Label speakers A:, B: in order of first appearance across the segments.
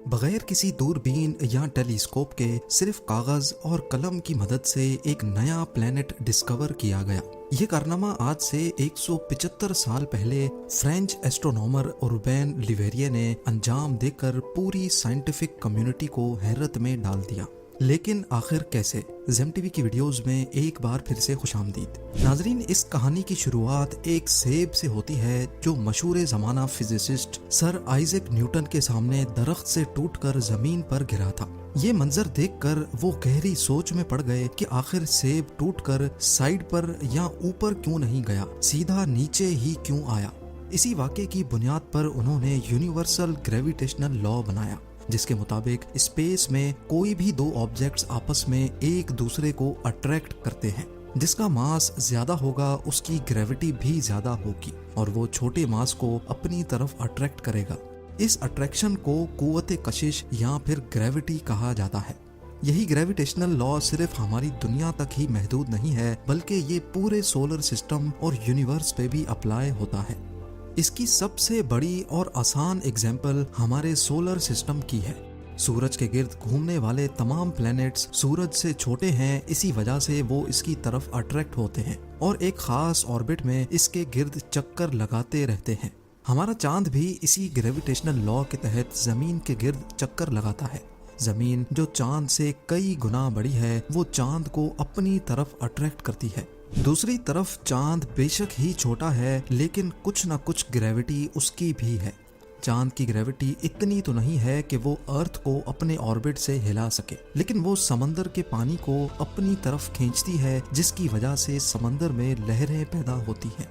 A: बगैर किसी दूरबीन या टेलीस्कोप के सिर्फ कागज और कलम की मदद से एक नया प्लेनेट डिस्कवर किया गया। ये कारनामा आज से 175 साल पहले फ्रेंच एस्ट्रोनॉमर उर्बैन लिवेरिये ने अंजाम देकर पूरी साइंटिफिक कम्युनिटी को हैरत में डाल दिया। लेकिन आखिर कैसे? ज़ेम टीवी की वीडियोस में एक बार फिर से खुशामदीद। नाजरीन, इस कहानी की शुरुआत एक सेब से होती है जो मशहूर ज़माना फिजिसिस्ट सर आइजैक न्यूटन के सामने दरख्त से टूटकर जमीन पर गिरा था। ये मंजर देखकर वो गहरी सोच में पड़ गए कि आखिर सेब टूटकर साइड पर या ऊपर क्यों नहीं गया, सीधा नीचे ही क्यों आया। इसी वाक़े की बुनियाद पर उन्होंने यूनिवर्सल ग्रेविटेशनल लॉ बनाया, जिसके मुताबिक स्पेस में कोई भी दो ऑब्जेक्ट्स आपस में एक दूसरे को अट्रैक्ट करते हैं। जिसका मास ज्यादा होगा उसकी ग्रेविटी भी ज्यादा होगी और वो छोटे मास को अपनी तरफ अट्रैक्ट करेगा। इस अट्रैक्शन को कुव्वते कशिश या फिर ग्रेविटी कहा जाता है। यही ग्रेविटेशनल लॉ सिर्फ हमारी दुनिया तक ही महदूद नहीं है, बल्कि ये पूरे सोलर सिस्टम और यूनिवर्स पे भी अप्लाई होता है। इसकी सबसे बड़ी और आसान एग्जाम्पल हमारे सोलर सिस्टम की है। सूरज के गिर्द घूमने वाले तमाम प्लैनेट्स सूरज से छोटे हैं, इसी वजह से वो इसकी तरफ अट्रैक्ट होते हैं और एक खास ऑर्बिट में इसके गिर्द चक्कर लगाते रहते हैं। हमारा चांद भी इसी ग्रेविटेशनल लॉ के तहत जमीन के गिर्द चक्कर लगाता है। जमीन जो चांद से कई गुना बड़ी है, वो चांद को अपनी तरफ अट्रैक्ट करती है। दूसरी तरफ चांद बेशक ही छोटा है, लेकिन कुछ न कुछ ग्रेविटी उसकी भी है। चांद की ग्रेविटी इतनी तो नहीं है कि वो अर्थ को अपने ऑर्बिट से हिला सके, लेकिन वो समंदर के पानी को अपनी तरफ खींचती है, जिसकी वजह से समंदर में लहरें पैदा होती हैं।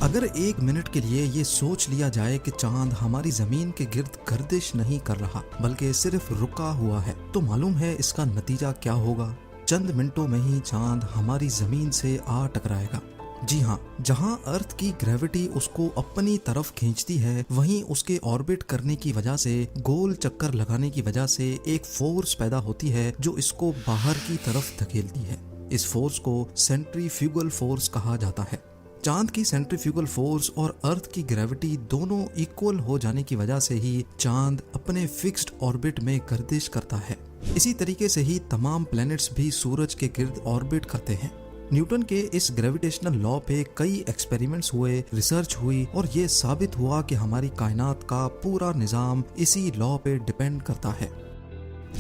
A: अगर एक मिनट के लिए ये सोच लिया जाए कि चांद हमारी जमीन के गिर्द गर्दिश नहीं कर रहा बल्कि सिर्फ रुका हुआ है, तो मालूम है इसका नतीजा क्या होगा। चंद मिनटों में ही चांद हमारी जमीन से आ टकराएगा। जी हाँ, जहाँ अर्थ की ग्रेविटी उसको अपनी तरफ खींचती है, वहीं उसके ऑर्बिट करने की वजह से, गोल चक्कर लगाने की वजह से एक फोर्स पैदा होती है जो इसको बाहर की तरफ धकेलती है। इस फोर्स को सेंट्रीफ्यूगल फोर्स कहा जाता है। चांद की सेंट्रीफ्यूगल फोर्स और अर्थ की ग्रेविटी दोनों इक्वल हो जाने की वजह से ही चांद अपने फिक्स्ड ऑर्बिट में गर्दिश करता है। इसी तरीके से ही तमाम प्लैनेट्स भी सूरज के गिर्द ऑर्बिट करते हैं। न्यूटन के इस ग्रेविटेशनल लॉ पे कई एक्सपेरिमेंट्स हुए, रिसर्च हुई और ये साबित हुआ कि हमारी कायनात का पूरा निज़ाम इसी लॉ पे डिपेंड करता है।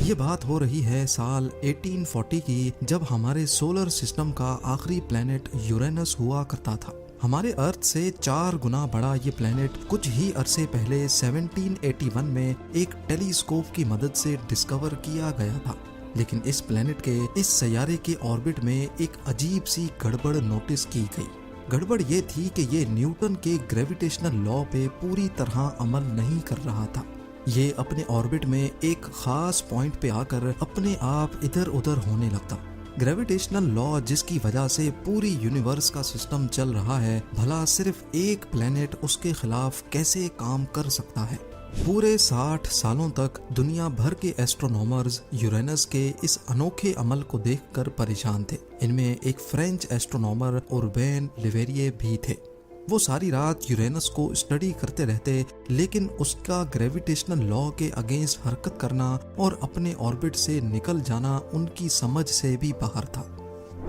A: ये बात हो रही है साल 1840 की, जब हमारे सोलर सिस्टम का आखिरी प्लैनेट यूरेनस हुआ करता था। हमारे अर्थ से 4 गुना बड़ा ये प्लैनेट कुछ ही अरसे पहले 1781 में एक टेलीस्कोप की मदद से डिस्कवर किया गया था। लेकिन इस प्लैनेट के इस सैयारे के ऑर्बिट में एक अजीब सी गड़बड़ नोटिस की गई। गड़बड़ ये थी कि ये न्यूटन के ग्रेविटेशनल लॉ पे पूरी तरह अमल नहीं कर रहा था। ये अपने ऑर्बिट में एक खास पॉइंट पे आकर अपने आप इधर उधर होने लगता। ग्रेविटेशनल लॉ जिसकी वजह से पूरी यूनिवर्स का सिस्टम चल रहा है, भला सिर्फ एक प्लेनेट उसके खिलाफ कैसे काम कर सकता है। पूरे 60 सालों तक दुनिया भर के एस्ट्रोनॉमर्स यूरेनस के इस अनोखे अमल को देखकर परेशान थे। इनमें एक फ्रेंच एस्ट्रोनॉमर उर्बैन लिवेरिये भी थे। वो सारी रात यूरेनस को स्टडी करते रहते, लेकिन उसका ग्रेविटेशनल लॉ के अगेंस्ट हरकत करना और अपने ऑर्बिट से निकल जाना उनकी समझ से भी बाहर था।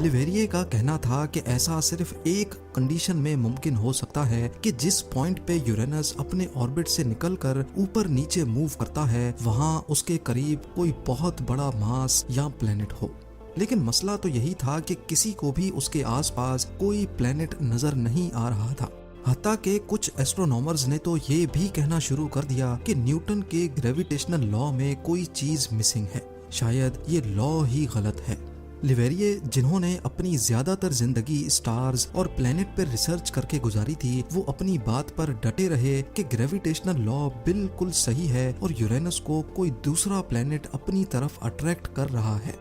A: लिवेरिये का कहना था कि ऐसा सिर्फ एक कंडीशन में मुमकिन हो सकता है कि जिस पॉइंट पे यूरेनस अपने ऑर्बिट से निकलकर ऊपर नीचे मूव करता है, वहाँ उसके करीब कोई बहुत बड़ा मास या प्लेनेट हो। लेकिन मसला तो यही था कि किसी को भी उसके आसपास कोई प्लेनेट नजर नहीं आ रहा था। हत्ता के कुछ एस्ट्रोनॉमर्स ने तो ये भी कहना शुरू कर दिया कि न्यूटन के ग्रेविटेशनल लॉ में कोई चीज मिसिंग है, शायद ये लॉ ही गलत है। लिवेरिये, जिन्होंने अपनी ज्यादातर जिंदगी स्टार्स और प्लेनेट पर रिसर्च करके गुजारी थी, वो अपनी बात पर डटे रहे कि ग्रेविटेशनल लॉ बिल्कुल सही है और यूरेनस को कोई दूसरा प्लेनेट अपनी तरफ अट्रैक्ट कर रहा है।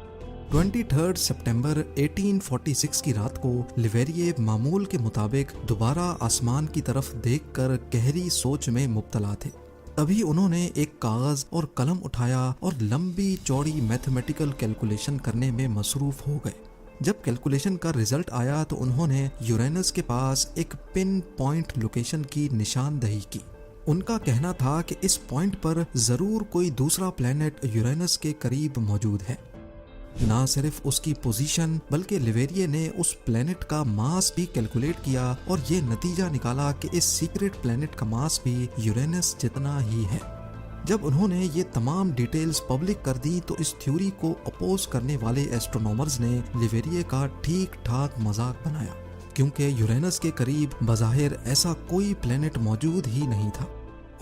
A: 23 सितंबर 1846 की रात को लिवेरिये मामूल के मुताबिक दोबारा आसमान की तरफ देखकर गहरी सोच में मुब्तला थे। तभी उन्होंने एक कागज और कलम उठाया और लंबी चौड़ी मैथमेटिकल कैलकुलेशन करने में मसरूफ हो गए। जब कैलकुलेशन का रिजल्ट आया तो उन्होंने यूरेनस के पास एक पिन पॉइंट लोकेशन की निशानदही की। उनका कहना था कि इस पॉइंट पर जरूर कोई दूसरा प्लेनेट यूरेनस के करीब मौजूद है। ना सिर्फ उसकी पोजीशन बल्कि लिवेरिए ने उस प्लेनेट का मास भी कैलकुलेट किया और ये नतीजा निकाला कि इस सीक्रेट प्लेनेट का मास भी यूरेनस जितना ही है। जब उन्होंने ये तमाम डिटेल्स पब्लिक कर दी तो इस थ्योरी को अपोज करने वाले एस्ट्रोनॉमर्स ने लिवेरिए का ठीक ठाक मजाक बनाया, क्योंकि यूरेनस के करीब बज़ाहिर ऐसा कोई प्लेनेट मौजूद ही नहीं था।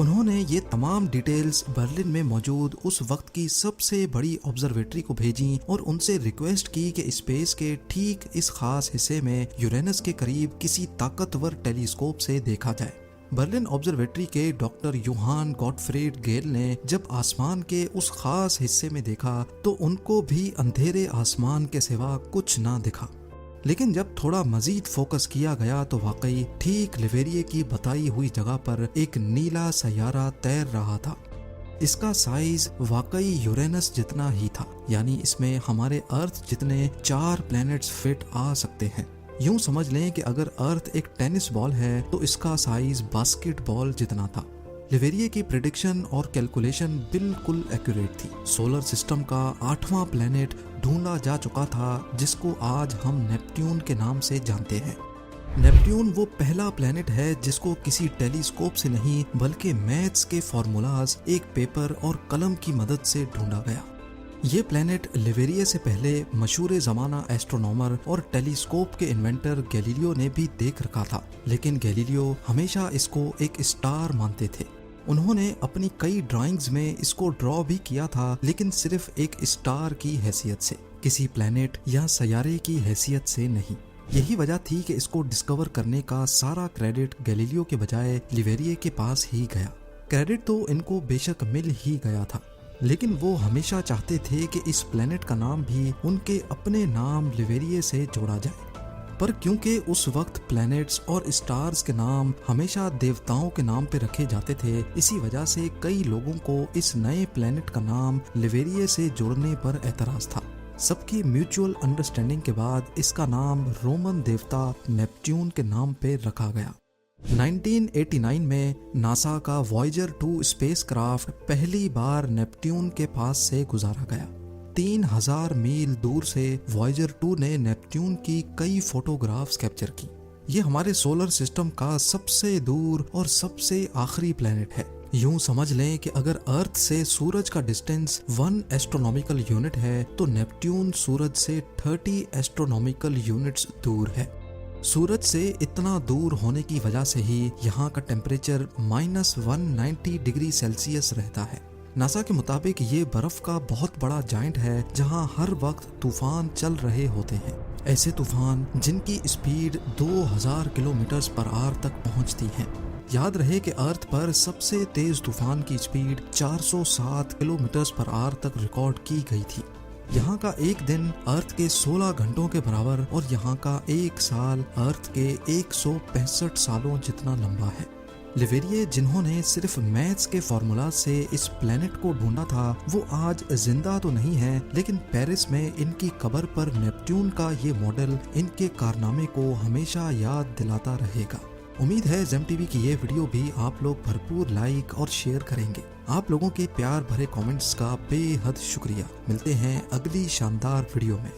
A: उन्होंने ये तमाम डिटेल्स बर्लिन में मौजूद उस वक्त की सबसे बड़ी ऑब्जर्वेटरी को भेजी और उनसे रिक्वेस्ट की कि स्पेस के ठीक इस खास हिस्से में यूरेनस के करीब किसी ताकतवर टेलीस्कोप से देखा जाए। बर्लिन ऑब्जर्वेटरी के डॉक्टर योहान गॉटफ्रीड गेल ने जब आसमान के उस खास हिस्से में देखा तो उनको भी अंधेरे आसमान के सिवा कुछ ना दिखा। लेकिन जब थोड़ा मजीद फोकस किया गया तो वाकई ठीक लिवेरिए की बताई हुई जगह पर एक नीला सैयारा तैर रहा था। इसका साइज वाकई यूरेनस जितना ही था, यानी इसमें हमारे अर्थ जितने 4 प्लैनेट्स फिट आ सकते हैं। यूं समझ लें कि अगर अर्थ एक टेनिस बॉल है तो इसका साइज बास्केटबॉल जितना था। लिवेरिए की प्रेडिक्शन और कैलकुलेशन बिल्कुल एक्यूरेट थी। सोलर सिस्टम का 8वां प्लैनेट ढूंढा जा चुका था जिसको आज हम नेपट्यून के नाम से जानते हैं। नेपट्यून वो पहला प्लैनेट है जिसको किसी टेलीस्कोप से नहीं बल्कि मैथ्स के फॉर्मूलाज एक पेपर और कलम की मदद से ढूंढा गया। ये प्लैनेट लिवेरिए से पहले मशहूर ज़माना एस्ट्रोनॉमर और टेलीस्कोप के इन्वेंटर गैलीलियो ने भी देख रखा था, लेकिन गैलीलियो हमेशा इसको एक स्टार मानते थे। उन्होंने अपनी कई ड्राइंग्स में इसको ड्रॉ भी किया था, लेकिन सिर्फ एक स्टार की हैसियत से, किसी प्लैनेट या सैयारे की हैसियत से नहीं। यही वजह थी कि इसको डिस्कवर करने का सारा क्रेडिट गैलीलियो के बजाय लिवेरिए के पास ही गया। क्रेडिट तो इनको बेशक मिल ही गया था, लेकिन वो हमेशा चाहते थे कि इस प्लैनेट का नाम भी उनके अपने नाम लिवेरिए से जोड़ा जाए। पर क्योंकि उस वक्त प्लैनेट्स और स्टार्स के नाम हमेशा देवताओं के नाम पे रखे जाते थे, इसी वजह से कई लोगों को इस नए प्लैनेट का नाम लिवेरिए से जोड़ने पर एतराज था। सबकी म्यूचुअल अंडरस्टैंडिंग के बाद इसका नाम रोमन देवता नेपट्यून के नाम पे रखा गया। 1989 में नासा का वॉयेजर 2 स्पेसक्राफ्ट पहली बार नेपट्यून के पास से गुजारा गया। 3000 मील दूर से वॉयेजर 2 ने नेपट्यून की कई फोटोग्राफ्स कैप्चर की। ये हमारे सोलर सिस्टम का सबसे दूर और सबसे आखिरी प्लेनेट है। यूं समझ लें कि अगर अर्थ से सूरज का डिस्टेंस 1 एस्ट्रोनॉमिकल यूनिट है तो नेपट्यून सूरज से 30 एस्ट्रोनॉमिकल यूनिट्स दूर है। सूरज से इतना दूर होने की वजह से ही यहाँ का टेम्परेचर -190 डिग्री सेल्सियस रहता है। नासा के मुताबिक ये बर्फ का बहुत बड़ा जाइंट है जहाँ हर वक्त तूफान चल रहे होते हैं। ऐसे तूफान जिनकी स्पीड 2000 किलोमीटर पर आवर तक पहुँचती है। याद रहे कि अर्थ पर सबसे तेज तूफान की स्पीड 407 किलोमीटर पर आवर तक रिकॉर्ड की गई थी। यहाँ का एक दिन अर्थ के 16 घंटों के बराबर और यहाँ का एक साल अर्थ के 165 सालों जितना लंबा है। लिवेरिए जिन्होंने सिर्फ मैथ्स के फॉर्मूला से इस प्लेनेट को ढूंढा था, वो आज जिंदा तो नहीं है, लेकिन पेरिस में इनकी कब्र पर नेपट्यून का ये मॉडल इनके कारनामे को हमेशा याद दिलाता रहेगा। उम्मीद है जेम टीवी की ये वीडियो भी आप लोग भरपूर लाइक और शेयर करेंगे। आप लोगों के प्यार भरे कमेंट्स का बेहद शुक्रिया। मिलते हैं अगली शानदार वीडियो में।